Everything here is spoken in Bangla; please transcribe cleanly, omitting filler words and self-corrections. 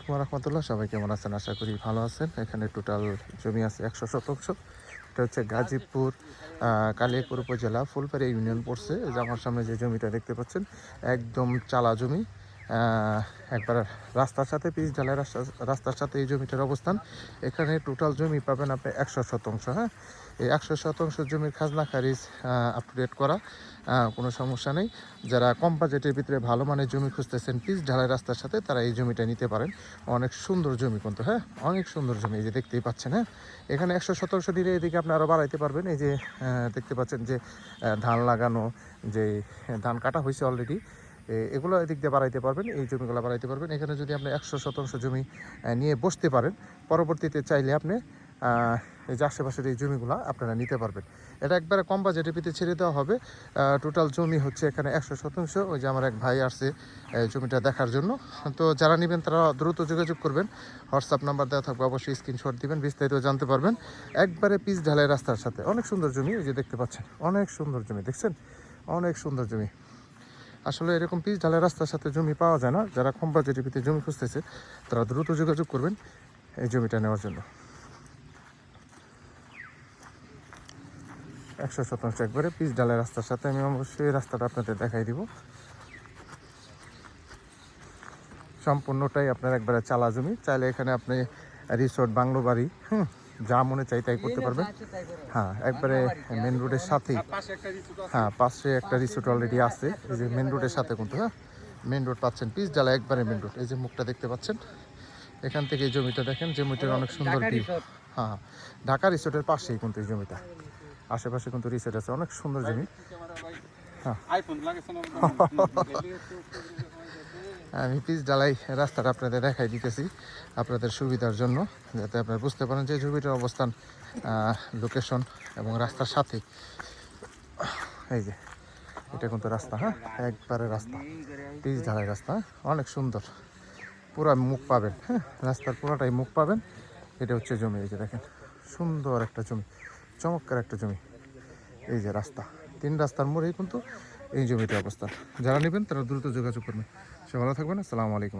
আলাইকুম রহমতুল্লাহ। সবাই কেমন আছেন? আশা করি ভালো আছেন। এখানে টোটাল জমি আছে 100 শতাংশ। এটা হচ্ছে গাজীপুর কালিয়াকৈর উপজেলা ফুলবাড়ি ইউনিয়ন পড়ছে। এই যে আমার সামনে যে জমিটা দেখতে পাচ্ছেন একদম চালা জমি, একবার রাস্তার সাথে পিচ ঢালাই রাস্তার সাথে এই জমিটার অবস্থান। এখানে টোটাল জমি পাবেন আপনি 100 শতাংশ। হ্যাঁ, এই 100 শতাংশ জমির খাজনা খারিজ আপ টু ডেট করা, কোনো সমস্যা নেই। যারা কম বাজেটের ভিতরে ভালো মানের জমি খুঁজতেছেন পিচ ঢালাই রাস্তার সাথে, তারা এই জমিটা নিতে পারেন। অনেক সুন্দর জমি কিন্তু, হ্যাঁ অনেক সুন্দর জমি। এই যে দেখতেই পাচ্ছেন, হ্যাঁ এখানে 100 শতাংশ দিলে এদিকে আপনি আরও বাড়াইতে পারবেন। এই যে দেখতে পাচ্ছেন যে ধান লাগানো, যে ধান কাটা হয়েছে অলরেডি, এগুলো এদিক দিয়ে বাড়াইতে পারবেন, এই জমিগুলো বাড়াইতে পারবেন। এখানে যদি আপনি 100 শতাংশ জমি নিয়ে বসতে পারেন, পরবর্তীতে চাইলে আপনি এই যে আশেপাশের এই জমিগুলো আপনারা নিতে পারবেন। এটা একবারে কম বাজেটের ভিতরে ছেড়ে দেওয়া হবে। টোটাল জমি হচ্ছে এখানে 100 শতাংশ। ওই যে আমার এক ভাই আসছে জমিটা দেখার জন্য। তো যারা নেবেন তারা দ্রুত যোগাযোগ করবেন। হোয়াটসঅ্যাপ নাম্বার দেওয়া থাকবে, অবশ্যই স্ক্রিনশট দিবেন, বিস্তারিত জানতে পারবেন। একবারে পিচ ঢালাই রাস্তার সাথে অনেক সুন্দর জমি। এই যে দেখতে পাচ্ছেন অনেক সুন্দর জমি, দেখছেন অনেক সুন্দর জমি। আসলে এরকম পিচ ঢালাই রাস্তার সাথে জমি পাওয়া যায় না। যারা কম বাজেটের ভিতরে জমি খুঁজতেছে তারা দ্রুত যোগাযোগ করবেন এই জমিটা নেওয়ার জন্য। 100 শতাংশ একবারে পিচ ঢালাই রাস্তার সাথে। আমি অবশ্যই রাস্তাটা আপনাদের দেখাই দিব। সম্পূর্ণটাই আপনার একবারে চালা জমি। চাইলে এখানে আপনি রিসোর্ট, বাংলো বাড়ি, যা মনে চাই তাই করতে পারবেন। হ্যাঁ, একবারে মেন রোডের সাথেই। হ্যাঁ, পাশে একটা রিসোর্ট অলরেডি আছে। এই যে মেন রোডের সাথে কিন্তু, হ্যাঁ মেন রোড পাচ্ছেন, পিচ ঢালাই একবারে মেন রোড। এই যে মুখটা দেখতে পাচ্ছেন, এখান থেকে এই জমিটা দেখেন, জমিটার অনেক সুন্দর ভিউ। হ্যাঁ, ঢাকা রিসোর্টের পাশেই কিন্তু এই জমিটা। আশেপাশে কিন্তু রিসোর্ট আছে, অনেক সুন্দর জমি। হ্যাঁ, আমি পিচ ঢালাই রাস্তাটা আপনাদের দেখাই দিতেছি আপনাদের সুবিধার জন্য, যাতে আপনারা বুঝতে পারেন যে জমিটার অবস্থান, লোকেশন এবং রাস্তার সাথে। এই যে এটা কিন্তু রাস্তা, হ্যাঁ একবারে রাস্তা, পিচ ঢালাই রাস্তা, অনেক সুন্দর। পুরা মুখ পাবেন, হ্যাঁ রাস্তার পুরাটাই মুখ পাবেন। এটা হচ্ছে জমি। এই যে দেখেন সুন্দর একটা জমি, চমৎকার একটা জমি। এই যে রাস্তা, 3 রাস্তার মোড়েই কিন্তু এই জমিটার অবস্থান। যারা নেবেন তারা দ্রুত যোগাযোগ করবেন। সে ভালো থাকবেন। আসসালামু আলাইকুম।